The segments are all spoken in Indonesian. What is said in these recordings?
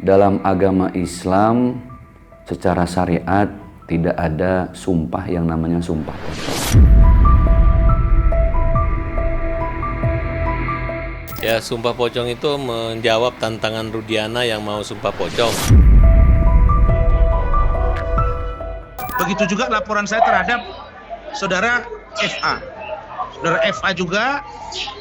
Dalam agama Islam secara syariat tidak ada sumpah yang namanya sumpah pocong. Ya, sumpah pocong itu menjawab tantangan Rudiana yang mau sumpah pocong. Begitu juga laporan saya terhadap saudara FA. Saudara FA juga,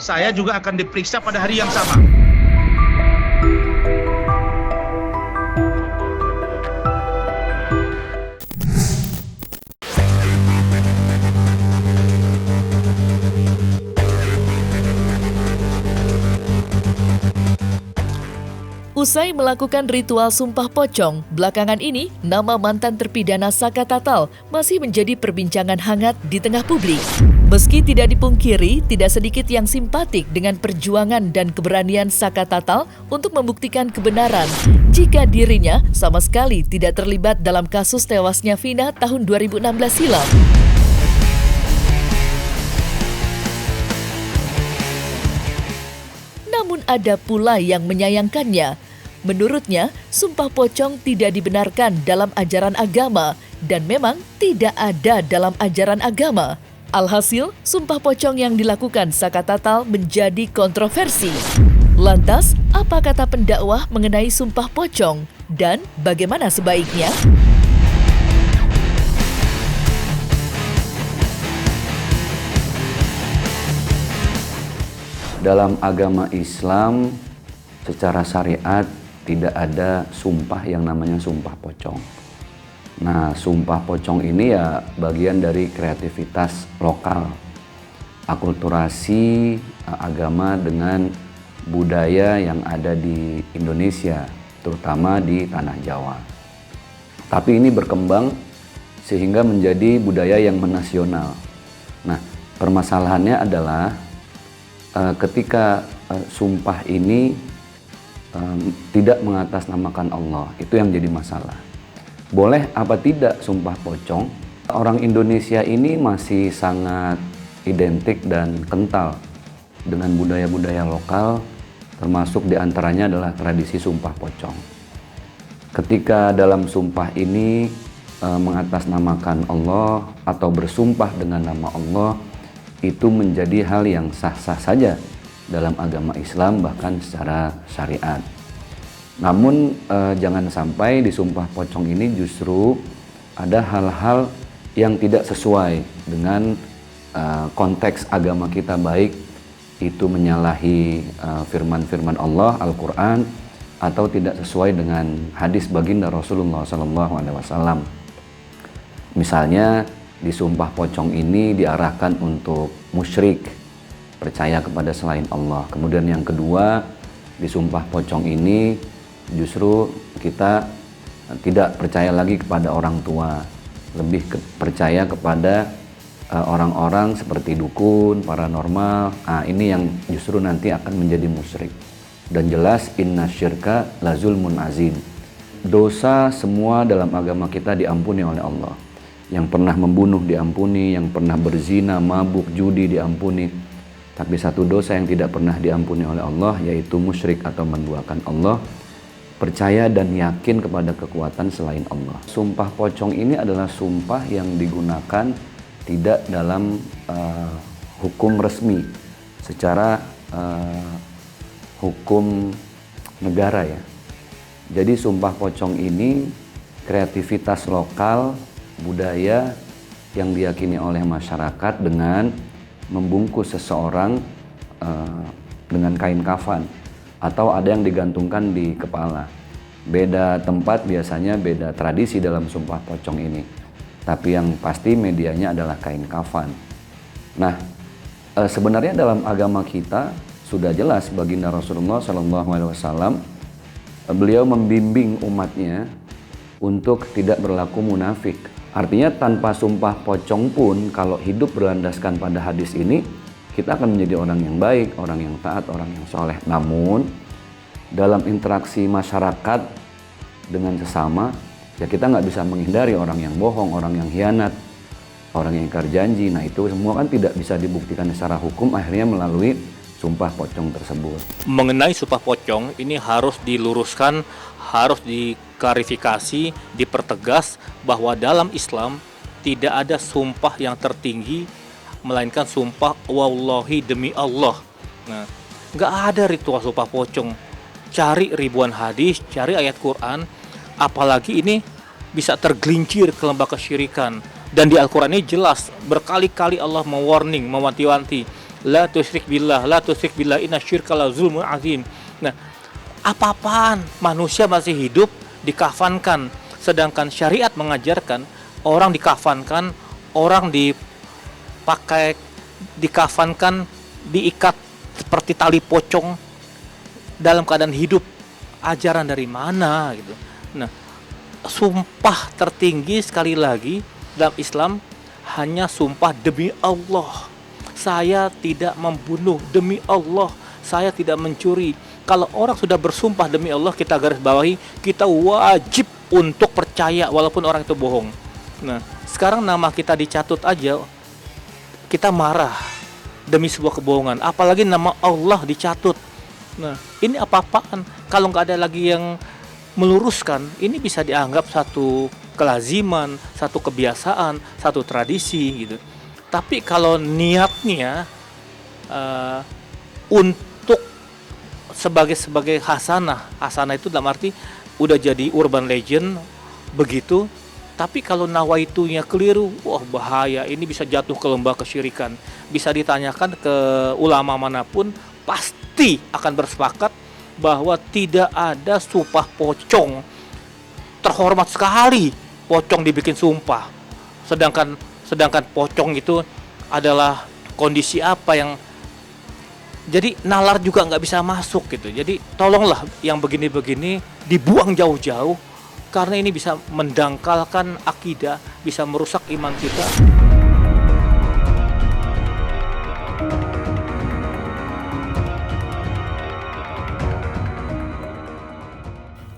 saya juga akan diperiksa pada hari yang sama. Usai melakukan ritual sumpah pocong, belakangan ini nama mantan terpidana Saka Tatal masih menjadi perbincangan hangat di tengah publik. Meski tidak dipungkiri, tidak sedikit yang simpatik dengan perjuangan dan keberanian Saka Tatal untuk membuktikan kebenaran jika dirinya sama sekali tidak terlibat dalam kasus tewasnya Vina tahun 2016 silam. Namun ada pula yang menyayangkannya. Menurutnya, sumpah pocong tidak dibenarkan dalam ajaran agama dan memang tidak ada dalam ajaran agama. Alhasil, sumpah pocong yang dilakukan Saka Tatal menjadi kontroversi. Lantas, apa kata pendakwah mengenai sumpah pocong dan bagaimana sebaiknya? Dalam agama Islam secara syariat tidak ada sumpah yang namanya sumpah pocong. Nah, sumpah pocong ini ya bagian dari kreativitas lokal, akulturasi agama dengan budaya yang ada di Indonesia, terutama di tanah Jawa. Tapi ini berkembang sehingga menjadi budaya yang menasional. Nah, permasalahannya adalah ketika sumpah ini tidak mengatasnamakan Allah, itu yang jadi masalah. Boleh apa tidak sumpah pocong? Orang Indonesia ini masih sangat identik dan kental dengan budaya-budaya lokal, termasuk diantaranya adalah tradisi sumpah pocong. Ketika dalam sumpah ini mengatasnamakan Allah atau bersumpah dengan nama Allah, itu menjadi hal yang sah-sah saja dalam agama Islam, bahkan secara syariat. Namun jangan sampai di sumpah pocong ini justru ada hal-hal yang tidak sesuai dengan konteks agama kita, baik itu menyalahi firman-firman Allah, Al-Quran, atau tidak sesuai dengan hadis baginda Rasulullah SAW. Misalnya di sumpah pocong ini diarahkan untuk musyrik, percaya kepada selain Allah. Kemudian yang kedua, di sumpah pocong ini justru kita tidak percaya lagi kepada orang tua, lebih percaya kepada orang-orang seperti dukun, paranormal. Ini yang justru nanti akan menjadi musyrik. Dan jelas inna syirka lazulmun azim. Dosa semua dalam agama kita diampuni oleh Allah. Yang pernah membunuh diampuni, yang pernah berzina, mabuk, judi diampuni. Tapi satu dosa yang tidak pernah diampuni oleh Allah, yaitu musyrik atau menduakan Allah, percaya dan yakin kepada kekuatan selain Allah. Sumpah pocong ini adalah sumpah yang digunakan tidak dalam hukum resmi, secara hukum negara ya. Jadi sumpah pocong ini kreativitas lokal, budaya yang diyakini oleh masyarakat dengan membungkus seseorang dengan kain kafan, atau ada yang digantungkan di kepala. Beda tempat biasanya beda tradisi dalam sumpah pocong ini, tapi yang pasti medianya adalah kain kafan. Nah, sebenarnya dalam agama kita sudah jelas baginda Rasulullah SAW, beliau membimbing umatnya untuk tidak berlaku munafik. Artinya tanpa sumpah pocong pun, kalau hidup berlandaskan pada hadis ini, kita akan menjadi orang yang baik, orang yang taat, orang yang soleh. Namun dalam interaksi masyarakat dengan sesama, ya kita nggak bisa menghindari orang yang bohong, orang yang khianat, orang yang ingkar janji. Nah, itu semua kan tidak bisa dibuktikan secara hukum, akhirnya melalui sumpah pocong tersebut. Mengenai sumpah pocong ini harus diluruskan, harus diklarifikasi, dipertegas bahwa dalam Islam tidak ada sumpah yang tertinggi melainkan sumpah wallahi demi Allah. Nah, nggak ada ritual sumpah pocong. Cari ribuan hadis, cari ayat Quran, apalagi ini bisa tergelincir ke lembah kesyirikan. Dan di Al-Quran ini jelas berkali-kali Allah mewarning, mewanti-wanti, la tusyrik billah, inna syirka la zulmun azim. Nah, apa-apaan manusia masih hidup dikafankan, sedangkan syariat mengajarkan orang dikafankan, orang dikafankan, diikat seperti tali pocong dalam keadaan hidup. Ajaran dari mana gitu. Nah, sumpah tertinggi sekali lagi dalam Islam hanya sumpah demi Allah. Saya tidak membunuh, demi Allah. Saya tidak mencuri. Kalau orang sudah bersumpah demi Allah, kita garis bawahi, kita wajib untuk percaya walaupun orang itu bohong. Nah, sekarang nama kita dicatut aja, kita marah demi sebuah kebohongan. Apalagi nama Allah dicatut. Nah, ini apa-apaan? Kalau nggak ada lagi yang meluruskan, ini bisa dianggap satu kelaziman, satu kebiasaan, satu tradisi gitu. Tapi kalau niatnya untuk sebagai hasanah itu dalam arti udah jadi urban legend begitu. Tapi kalau nawaitunya keliru, wah bahaya, ini bisa jatuh ke lembah kesyirikan. Bisa ditanyakan ke ulama manapun, pasti akan bersepakat bahwa tidak ada sumpah pocong. Terhormat sekali pocong dibikin sumpah. Sedangkan pocong itu adalah kondisi apa yang jadi nalar juga nggak bisa masuk gitu. Jadi tolonglah yang begini-begini dibuang jauh-jauh, karena ini bisa mendangkalkan akidah, bisa merusak iman kita.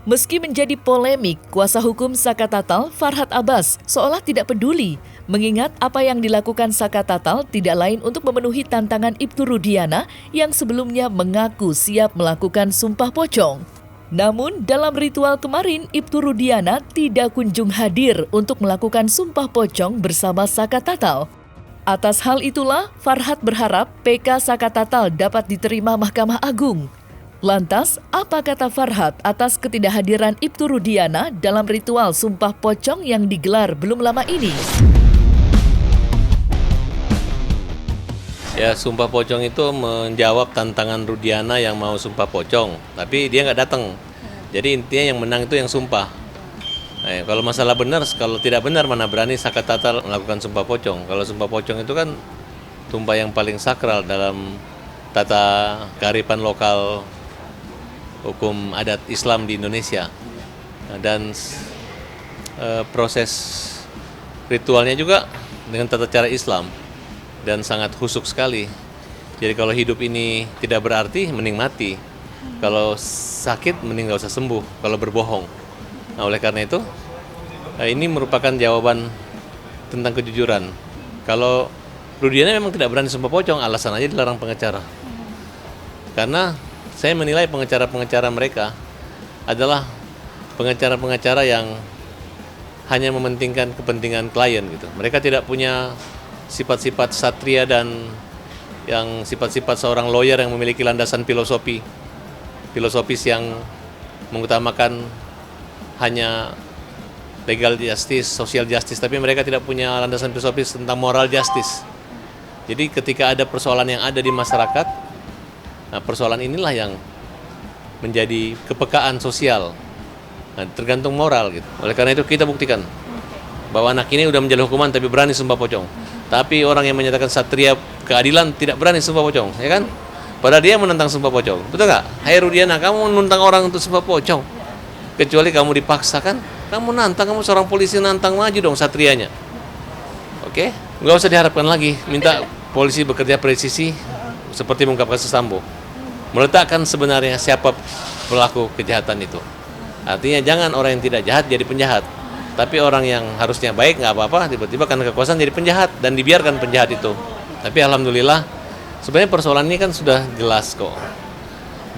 Meski menjadi polemik, kuasa hukum Saka Tatal, Farhad Abbas, seolah tidak peduli, mengingat apa yang dilakukan Saka Tatal tidak lain untuk memenuhi tantangan Ibtu Rudiana yang sebelumnya mengaku siap melakukan sumpah pocong. Namun, dalam ritual kemarin, Ibtu Rudiana tidak kunjung hadir untuk melakukan sumpah pocong bersama Saka Tatal. Atas hal itulah, Farhad berharap PK Saka Tatal dapat diterima Mahkamah Agung. Lantas, apa kata Farhad atas ketidakhadiran Ibtu Rudiana dalam ritual sumpah pocong yang digelar belum lama ini? Ya, sumpah pocong itu menjawab tantangan Rudiana yang mau sumpah pocong, tapi dia nggak datang. Jadi intinya yang menang itu yang sumpah. Kalau masalah benar, kalau tidak benar mana berani Saka Tatal melakukan sumpah pocong. Kalau sumpah pocong itu kan sumpah yang paling sakral dalam tata kearifan lokal hukum adat Islam di Indonesia. Dan proses ritualnya juga dengan tata cara Islam dan sangat khusyuk sekali. Jadi kalau hidup ini tidak berarti, mending mati. Kalau sakit, mending nggak usah sembuh kalau berbohong. Nah, oleh karena itu, ini merupakan jawaban tentang kejujuran. Kalau Rudiana memang tidak berani sumpah pocong, alasan aja dilarang pengacara. Karena saya menilai pengacara-pengacara mereka adalah pengacara-pengacara yang hanya mementingkan kepentingan klien gitu. Mereka tidak punya sifat-sifat satria dan yang sifat-sifat seorang lawyer yang memiliki landasan filosofis yang mengutamakan hanya legal justice, social justice, tapi mereka tidak punya landasan filosofis tentang moral justice. Jadi ketika ada persoalan yang ada di masyarakat, nah, persoalan inilah yang menjadi kepekaan sosial, nah, tergantung moral gitu. Oleh karena itu kita buktikan bahwa anak ini udah menjalani hukuman tapi berani sumpah pocong. Tapi orang yang menyatakan satria keadilan tidak berani sumpah pocong, ya kan? Padahal dia menentang sumpah pocong, betul nggak? Hai Rudiana, kamu menentang orang untuk sumpah pocong. Kecuali kamu dipaksa kan? Kamu nantang, kamu seorang polisi nantang, maju dong satrianya. Oke? Nggak usah diharapkan lagi, minta polisi bekerja presisi seperti mengungkap kasus Sambo. Meletakkan sebenarnya siapa pelaku kejahatan itu. Artinya jangan orang yang tidak jahat jadi penjahat. Tapi orang yang harusnya baik nggak apa-apa, tiba-tiba karena kekuasaan jadi penjahat dan dibiarkan penjahat itu. Tapi alhamdulillah Sebenarnya persoalan ini kan sudah jelas kok,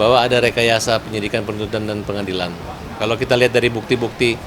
bahwa ada rekayasa penyidikan, penuntutan, dan pengadilan. Kalau kita lihat dari bukti-bukti,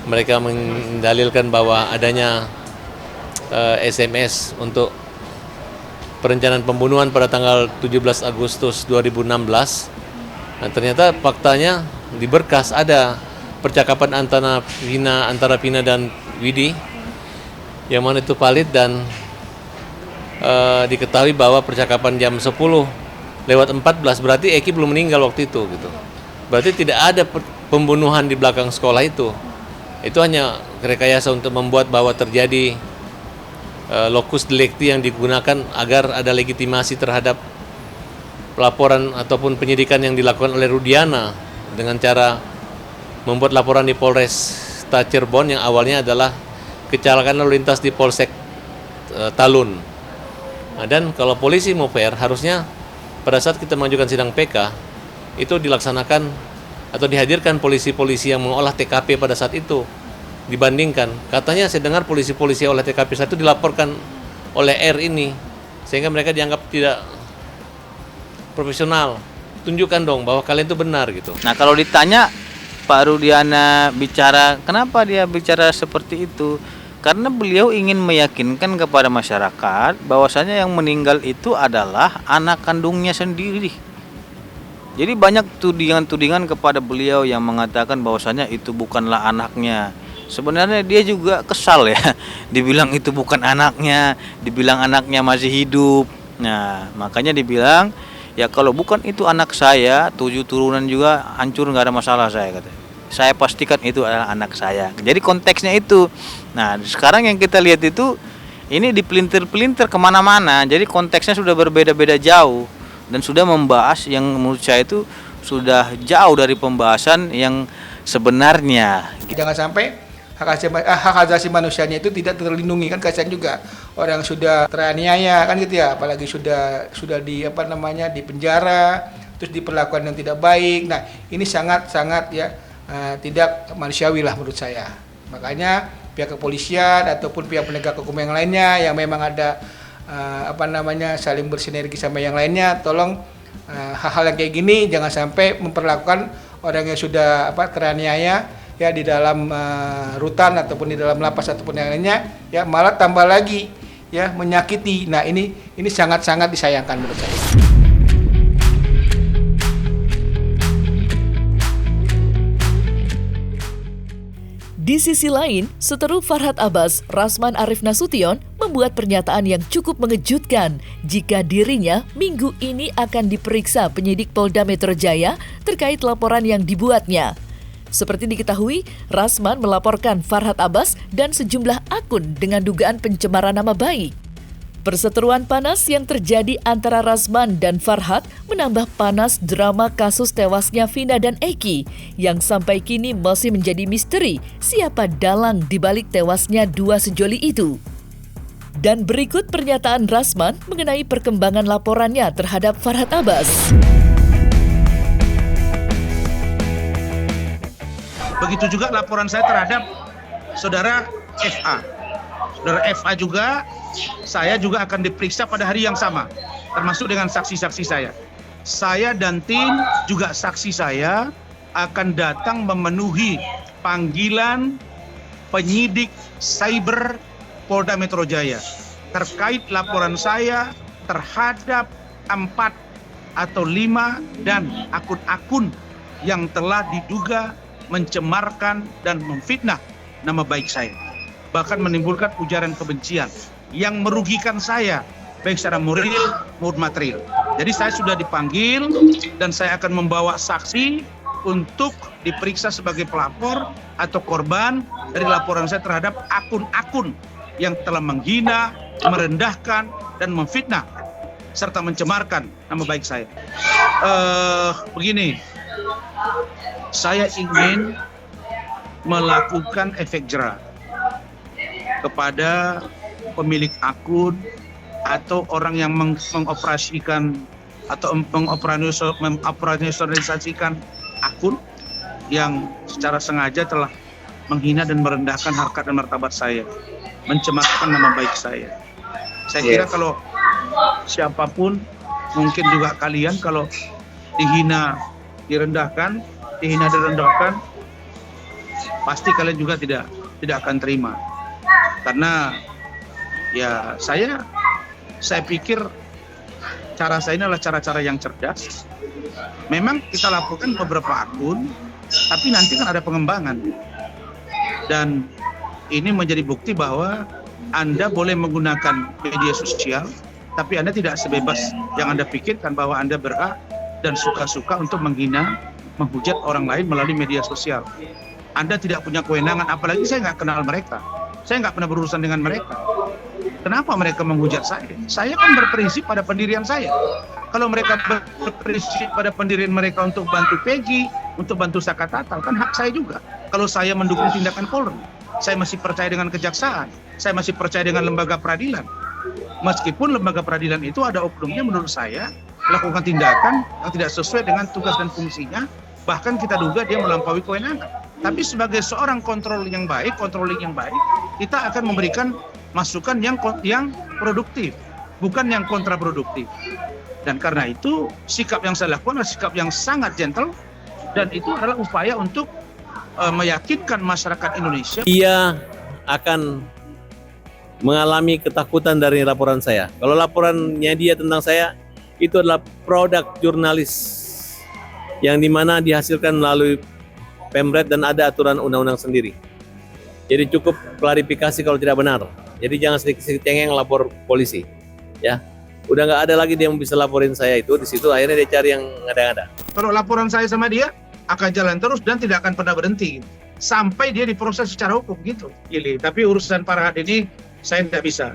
mereka mendalilkan bahwa adanya SMS untuk perencanaan pembunuhan pada tanggal 17 Agustus 2016. Nah, ternyata faktanya di berkas ada percakapan antara Vina dan Widi, yang mana itu valid, dan diketahui bahwa percakapan jam 10:14 berarti Eki belum meninggal waktu itu gitu. Berarti tidak ada pembunuhan di belakang sekolah itu. Itu hanya rekayasa untuk membuat bahwa terjadi locus delicti yang digunakan agar ada legitimasi terhadap pelaporan ataupun penyidikan yang dilakukan oleh Rudiana dengan cara membuat laporan di Polres Cirebon yang awalnya adalah kecelakaan lalu lintas di Polsek Talun. Nah, dan kalau polisi mau fair, harusnya pada saat kita mengajukan sidang PK itu dilaksanakan atau dihadirkan polisi-polisi yang mengolah TKP pada saat itu, dibandingkan katanya saya dengar polisi-polisi olah TKP satu dilaporkan oleh R ini, sehingga mereka dianggap tidak profesional. Tunjukkan dong bahwa kalian itu benar gitu. Nah, kalau ditanya Pak Rudiana bicara, kenapa dia bicara seperti itu? Karena beliau ingin meyakinkan kepada masyarakat bahwasanya yang meninggal itu adalah anak kandungnya sendiri. Jadi banyak tudingan-tudingan kepada beliau yang mengatakan bahwasanya itu bukanlah anaknya. Sebenarnya dia juga kesal ya, dibilang itu bukan anaknya, dibilang anaknya masih hidup. Nah, makanya dibilang, ya kalau bukan itu anak saya, 7 turunan juga hancur, nggak ada masalah saya kata. Saya pastikan itu adalah anak saya. Jadi konteksnya itu. Nah, sekarang yang kita lihat itu, ini dipelintir-pelintir kemana-mana. Jadi konteksnya sudah berbeda-beda jauh. Dan sudah membahas yang menurut saya itu sudah jauh dari pembahasan yang sebenarnya. Jangan sampai hak asasi manusianya itu tidak terlindungi, kan kasihan juga orang sudah teraniaya kan gitu ya, apalagi sudah di di penjara terus diperlakukan yang tidak baik. Nah, ini sangat ya tidak manusiawi lah menurut saya. Makanya pihak kepolisian ataupun pihak penegak hukum yang lainnya yang memang ada saling bersinergi sama yang lainnya, tolong hal-hal yang kayak gini jangan sampai memperlakukan orang yang sudah teraniaya ya di dalam rutan ataupun di dalam lapas ataupun yang lainnya, ya malah tambah lagi ya menyakiti. Nah, ini sangat-sangat disayangkan menurut saya. Di sisi lain, seteru Farhad Abbas, Rasman Arif Nasution membuat pernyataan yang cukup mengejutkan jika dirinya minggu ini akan diperiksa penyidik Polda Metro Jaya terkait laporan yang dibuatnya. Seperti diketahui, Rasman melaporkan Farhad Abbas dan sejumlah akun dengan dugaan pencemaran nama baik. Perseteruan panas yang terjadi antara Rasman dan Farhad menambah panas drama kasus tewasnya Vina dan Eki yang sampai kini masih menjadi misteri siapa dalang dibalik tewasnya dua sejoli itu. Dan berikut pernyataan Rasman mengenai perkembangan laporannya terhadap Farhad Abbas. Begitu juga laporan saya terhadap saudara FA. Saudara FA juga, saya juga akan diperiksa pada hari yang sama, termasuk dengan saksi-saksi saya. Saya dan tim juga saksi saya akan datang memenuhi panggilan penyidik cyber Polda Metro Jaya terkait laporan saya terhadap 4 atau 5 dan akun-akun yang telah diduga mencemarkan dan memfitnah nama baik saya, bahkan menimbulkan ujaran kebencian yang merugikan saya baik secara moral maupun material. Jadi saya sudah dipanggil dan saya akan membawa saksi untuk diperiksa sebagai pelapor atau korban dari laporan saya terhadap akun-akun yang telah menghina, merendahkan, dan memfitnah serta mencemarkan nama baik saya. Begini, saya ingin melakukan efek jerah kepada pemilik akun atau orang yang mengoperasikan atau mengoperasionalisasikan akun yang secara sengaja telah menghina dan merendahkan harkat dan martabat saya, mencemarkan nama baik saya. Saya kira kalau siapapun, mungkin juga kalian kalau dihina, direndahkan, pasti kalian juga tidak akan terima. Karena ya saya pikir cara saya ini adalah cara-cara yang cerdas. Memang kita laporkan beberapa akun, tapi nanti kan ada pengembangan. Dan ini menjadi bukti bahwa Anda boleh menggunakan media sosial, tapi Anda tidak sebebas yang Anda pikirkan bahwa Anda berhak dan suka-suka untuk menghina, menghujat orang lain melalui media sosial. Anda tidak punya kewenangan, apalagi saya nggak kenal mereka. Saya nggak pernah berurusan dengan mereka. Kenapa mereka menghujat saya? Saya kan berprinsip pada pendirian saya. Kalau mereka berprinsip pada pendirian mereka untuk bantu Peggy, untuk bantu Saka Tatal, kan hak saya juga. Kalau saya mendukung tindakan Polri, saya masih percaya dengan kejaksaan, saya masih percaya dengan lembaga peradilan. Meskipun lembaga peradilan itu ada oknumnya menurut saya melakukan tindakan yang tidak sesuai dengan tugas dan fungsinya, bahkan kita duga dia melampaui kewenangan. Tapi sebagai seorang controlling yang baik, kita akan memberikan masukan yang produktif, bukan yang kontraproduktif. Dan karena itu sikap yang saya lakukan adalah sikap yang sangat gentle, dan itu adalah upaya untuk meyakinkan masyarakat Indonesia. Ia akan mengalami ketakutan dari laporan saya. Kalau laporannya dia tentang saya, itu adalah produk jurnalis yang dimana dihasilkan melalui Pemret dan ada aturan undang-undang sendiri. Jadi cukup klarifikasi kalau tidak benar. Jadi jangan sedikit-sedikit cengeng lapor polisi. Ya, udah nggak ada lagi dia yang bisa laporin saya itu. Di situ akhirnya dia cari yang ngada-ngada. Kalau laporan saya sama dia akan jalan terus dan tidak akan pernah berhenti sampai dia diproses secara hukum gitu. Tapi urusan Farhad ini saya tidak bisa.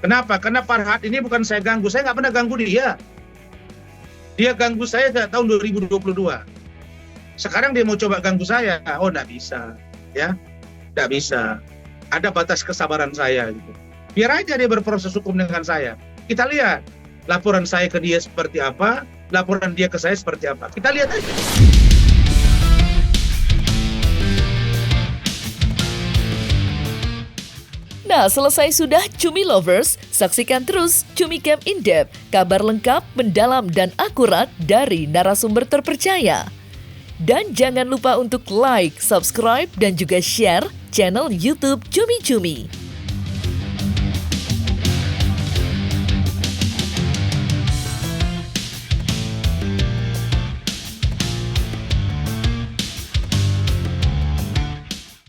Kenapa? Karena Farhad ini bukan saya ganggu. Saya nggak pernah ganggu dia. Dia ganggu saya sejak tahun 2022. Sekarang dia mau coba ganggu saya. Oh, nggak bisa. Ya, nggak bisa. Ada batas kesabaran saya. Gitu. Biar aja dia berproses hukum dengan saya. Kita lihat laporan saya ke dia seperti apa, laporan dia ke saya seperti apa. Kita lihat aja. Nah, selesai sudah Cumi Lovers, saksikan terus Cumi Camp In-Depth, kabar lengkap, mendalam, dan akurat dari narasumber terpercaya. Dan jangan lupa untuk like, subscribe, dan juga share channel YouTube Cumi Cumi.